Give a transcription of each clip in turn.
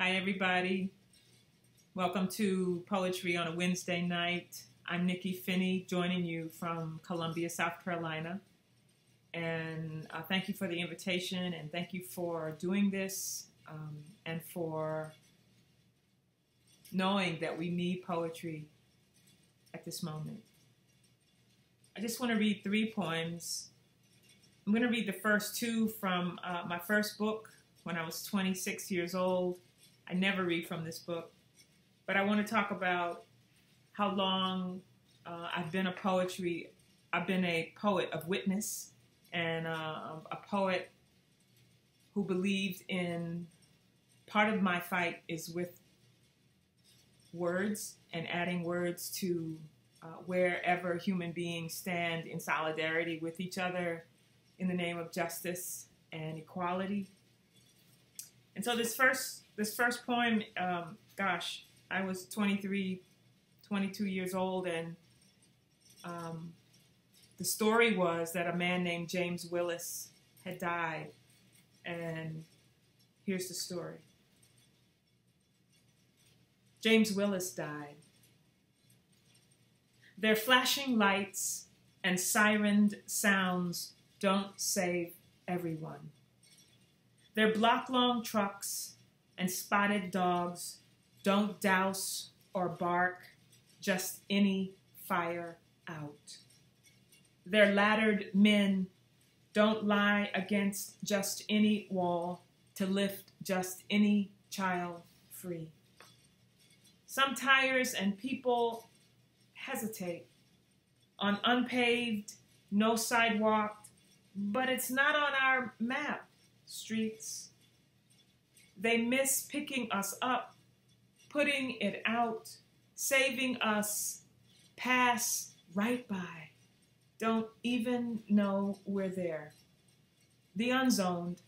Hi, everybody. Welcome to Poetry on a Wednesday night. I'm Nikky Finney, joining you from Columbia, South Carolina. And thank you for the invitation, and thank you for doing this, and for knowing that we need poetry at this moment. I just want to read 3 poems. I'm going to read the first 2 from my first book when I was 26 years old. I never read from this book, but I want to talk about how long I've been a poet of witness, and a poet who believes in part of my fight is with words and adding words to wherever human beings stand in solidarity with each other in the name of justice and equality. And so this first poem, gosh, I was 22 years old, and the story was that a man named James Willis had died, and here's the story. James Willis died. Their flashing lights and sirened sounds don't save everyone. Their block-long trucks and spotted dogs don't douse or bark just any fire out. Their laddered men don't lie against just any wall to lift just any child free. Some tires and people hesitate on unpaved, no sidewalk, but it's not on our map streets. They miss picking us up, putting it out, saving us, pass right by. Don't even know we're there. The unzoned,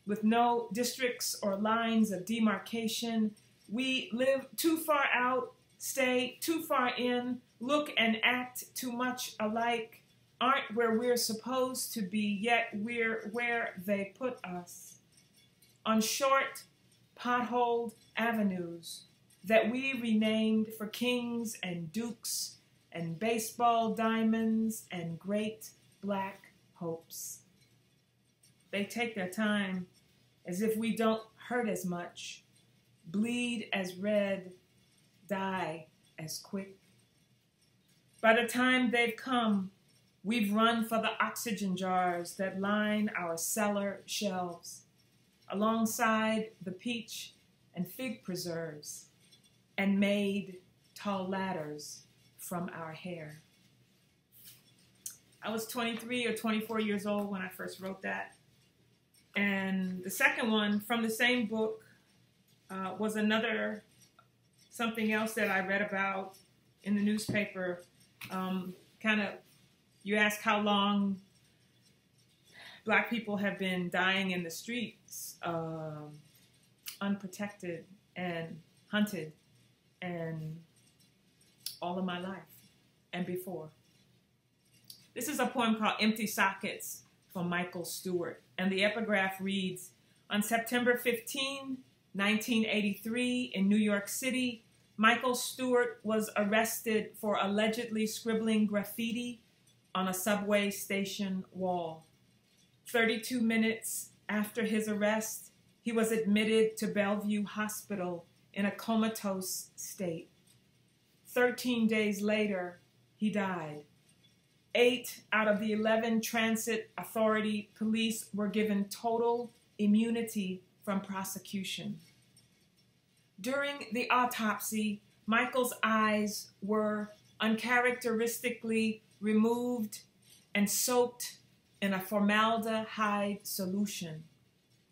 with no districts or lines of demarcation, we live too far out, stay too far in, look and act too much alike, aren't where we're supposed to be, yet we're where they put us. On short, potholed avenues that we renamed for kings and dukes and baseball diamonds and great black hopes. They take their time as if we don't hurt as much, bleed as red, die as quick. By the time they've come, we've run for the oxygen jars that line our cellar shelves, alongside the peach and fig preserves, and made tall ladders from our hair. I was 23 or 24 years old when I first wrote that. And the second one from the same book was something else that I read about in the newspaper. You ask how long Black people have been dying in the streets, unprotected and hunted, and all of my life and before. This is a poem called Empty Sockets from Michael Stewart, and the epigraph reads, on September 15, 1983, in New York City, Michael Stewart was arrested for allegedly scribbling graffiti on a subway station wall. 32 minutes after his arrest, he was admitted to Bellevue Hospital in a comatose state. 13 days later, he died. 8 out of the 11 Transit Authority police were given total immunity from prosecution. During the autopsy, Michael's eyes were uncharacteristically removed and soaked in a formaldehyde solution,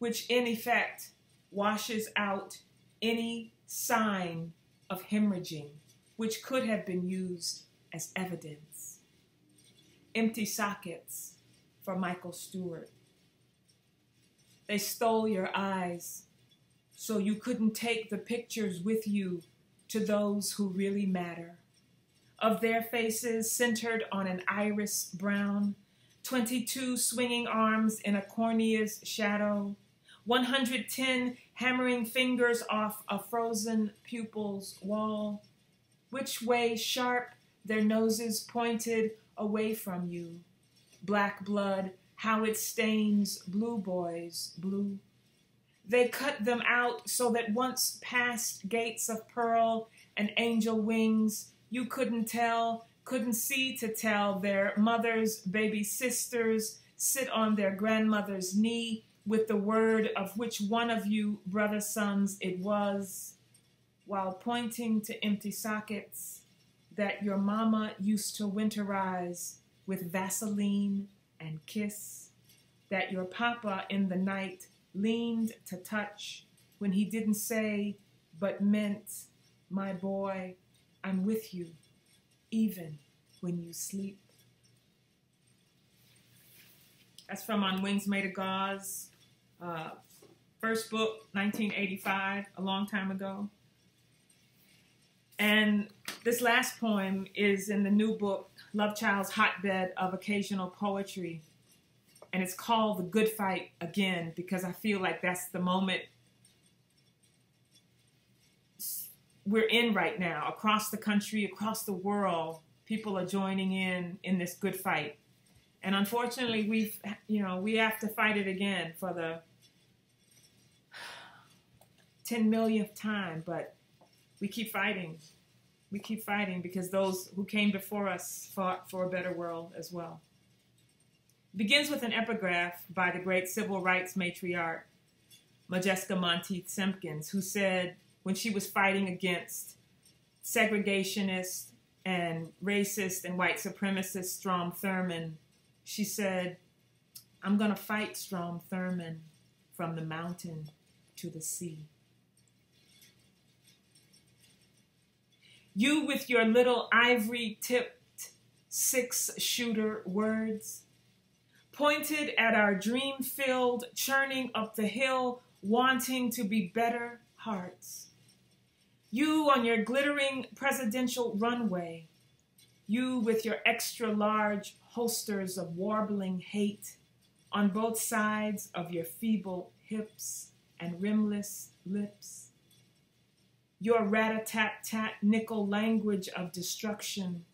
which in effect washes out any sign of hemorrhaging, which could have been used as evidence. Empty sockets for Michael Stewart. They stole your eyes so you couldn't take the pictures with you to those who really matter. Of their faces centered on an iris brown, 22 swinging arms in a cornea's shadow, 110 hammering fingers off a frozen pupil's wall. Which way sharp, their noses pointed away from you. Black blood, how it stains blue boys blue. They cut them out so that once past gates of pearl and angel wings, you couldn't see to tell their mothers, baby sisters, sit on their grandmother's knee with the word of which one of you brother sons it was, while pointing to empty sockets that your mama used to winterize with Vaseline and kiss, that your papa in the night leaned to touch when he didn't say but meant, my boy, I'm with you, even when you sleep. That's from On Wings Made of Gauze, first book, 1985, a long time ago. And this last poem is in the new book, Love Child's Hotbed of Occasional Poetry. And it's called The Good Fight again, because I feel like that's the moment we're in right now. Across the country, across the world, people are joining in this good fight. And unfortunately, we have to fight it again for the 10 millionth time, but we keep fighting. We keep fighting because those who came before us fought for a better world as well. It begins with an epigraph by the great civil rights matriarch, Majeska Monteith Simpkins, who said when she was fighting against segregationist and racist and white supremacist Strom Thurmond, she said, I'm going to fight Strom Thurmond from the mountain to the sea. You with your little ivory-tipped six-shooter words, pointed at our dream-filled, churning up the hill, wanting to be better hearts. You on your glittering presidential runway, you with your extra-large holsters of warbling hate on both sides of your feeble hips and rimless lips. Your rat-a-tat-tat nickel language of destruction,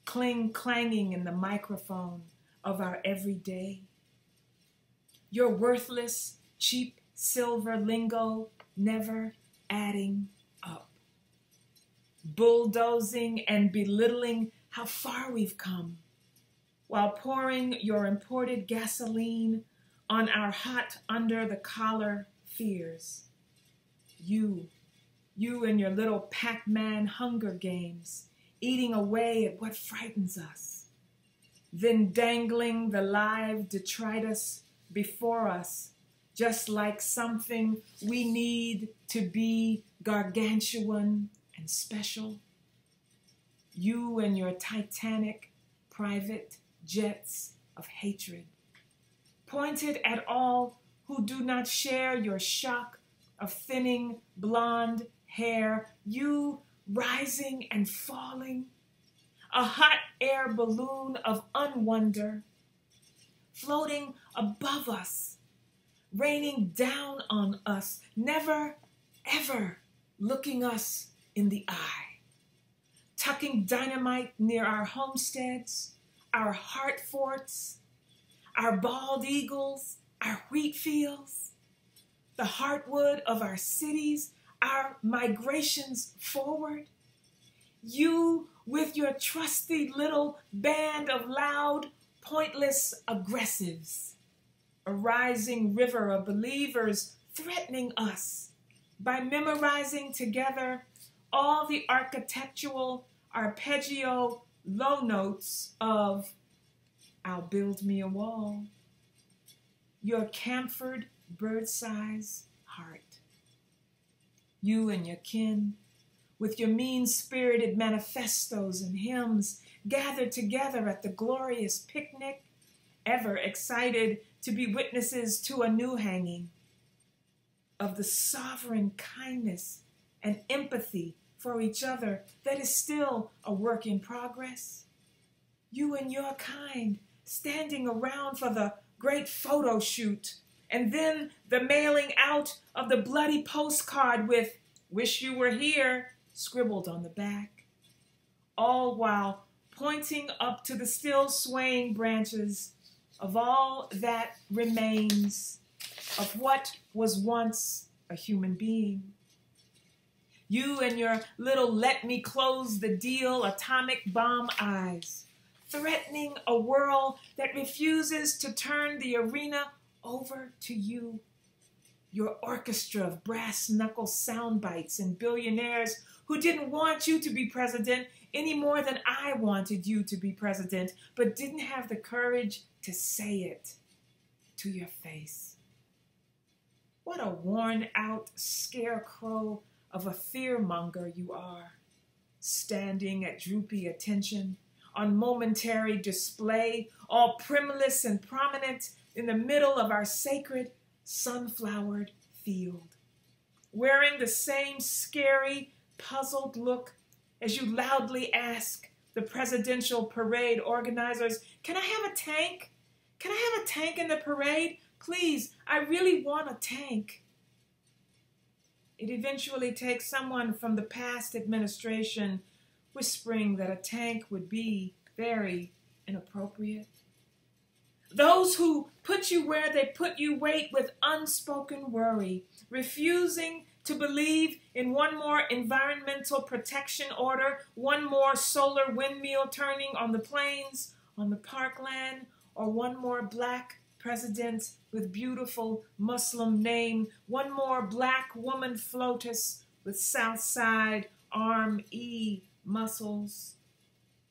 clanging in the microphone of our everyday. Your worthless, cheap silver lingo never adding up. Bulldozing and belittling how far we've come, while pouring your imported gasoline on our hot under-the-collar fears. You and your little Pac-Man Hunger Games, eating away at what frightens us, then dangling the live detritus before us, just like something we need to be gargantuan and special. You and your titanic private jets of hatred, pointed at all who do not share your shock of thinning blonde hair, you rising and falling, a hot air balloon of unwonder, floating above us, raining down on us, never, ever looking us in the eye, tucking dynamite near our homesteads, our heart forts, our bald eagles, our wheat fields, the heartwood of our cities, our migrations forward. You with your trusty little band of loud, pointless aggressives, a rising river of believers threatening us by memorizing together all the architectural arpeggio low notes of I'll build me a wall. Your camfered bird-size heart. You and your kin, with your mean-spirited manifestos and hymns, gathered together at the glorious picnic, ever excited to be witnesses to a new hanging of the sovereign kindness and empathy for each other that is still a work in progress. You and your kind, standing around for the great photo shoot and then the mailing out of the bloody postcard with "Wish you were here" scribbled on the back, all while pointing up to the still swaying branches of all that remains of what was once a human being. You and your little "let me close the deal" atomic bomb eyes, threatening a world that refuses to turn the arena over to you. Your orchestra of brass knuckle sound bites and billionaires who didn't want you to be president any more than I wanted you to be president, but didn't have the courage to say it to your face. What a worn-out scarecrow of a fearmonger you are, standing at droopy attention, on momentary display, all primless and prominent in the middle of our sacred sunflowered field, wearing the same scary, puzzled look as you loudly ask the presidential parade organizers, "Can I have a tank? Can I have a tank in the parade? Please, I really want a tank." It eventually takes someone from the past administration whispering that a tank would be very inappropriate. Those who put you where they put you wait with unspoken worry, refusing to believe in one more environmental protection order, one more solar windmill turning on the plains, on the parkland, or one more black president with beautiful Muslim name, one more black woman FLOTUS with South Side Arm E muscles.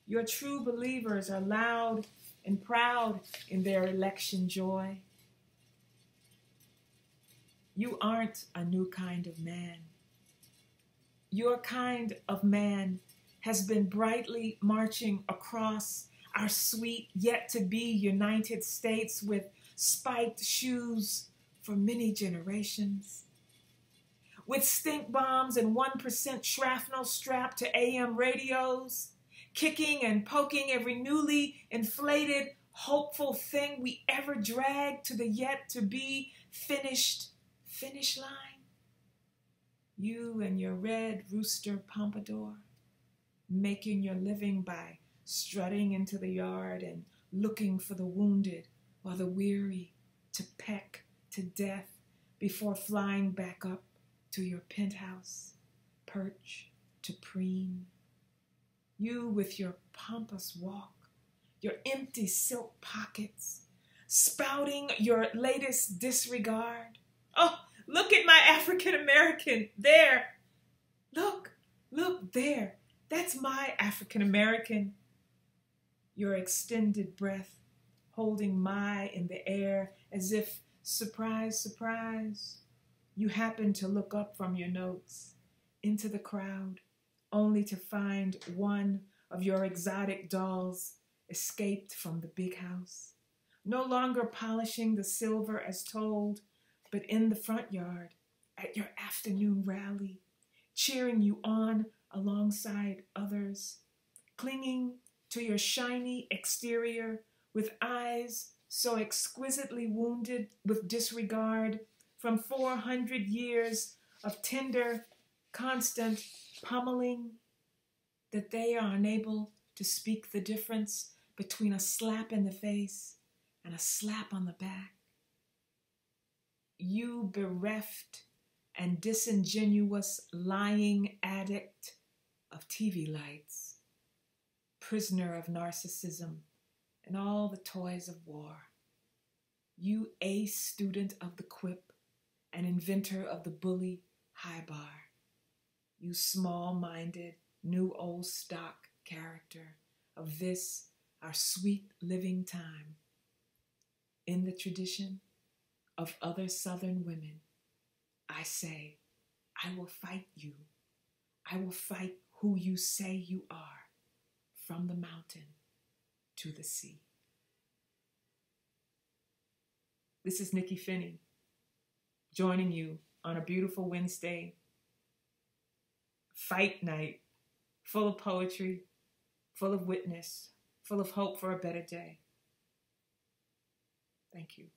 Your true believers are loud and proud in their election joy. You aren't a new kind of man. Your kind of man has been brightly marching across our sweet yet-to-be United States with spiked shoes for many generations, with stink bombs and 1% shrapnel strapped to AM radios, kicking and poking every newly inflated, hopeful thing we ever dragged to the yet-to-be finished finish line. You and your red rooster pompadour, making your living by strutting into the yard and looking for the wounded or the weary to peck to death before flying back up to your penthouse perch to preen. You with your pompous walk, your empty silk pockets, spouting your latest disregard. Oh, look at my African American there. Look there. That's my African American. Your extended breath holding my in the air as if, surprise, surprise, you happen to look up from your notes into the crowd, only to find one of your exotic dolls escaped from the big house, no longer polishing the silver as told, but in the front yard at your afternoon rally, cheering you on alongside others, clinging to your shiny exterior with eyes so exquisitely wounded with disregard from 400 years of tender, constant pummeling that they are unable to speak the difference between a slap in the face and a slap on the back. You bereft and disingenuous lying addict of TV lights, prisoner of narcissism and all the toys of war. You ace student of the quip and inventor of the bully high bar. You small-minded, new old stock character of this, our sweet living time. In the tradition of other Southern women, I say, I will fight you. I will fight who you say you are, from the mountain to the sea. This is Nikky Finney, joining you on a beautiful Wednesday fight night, full of poetry, full of witness, full of hope for a better day. Thank you.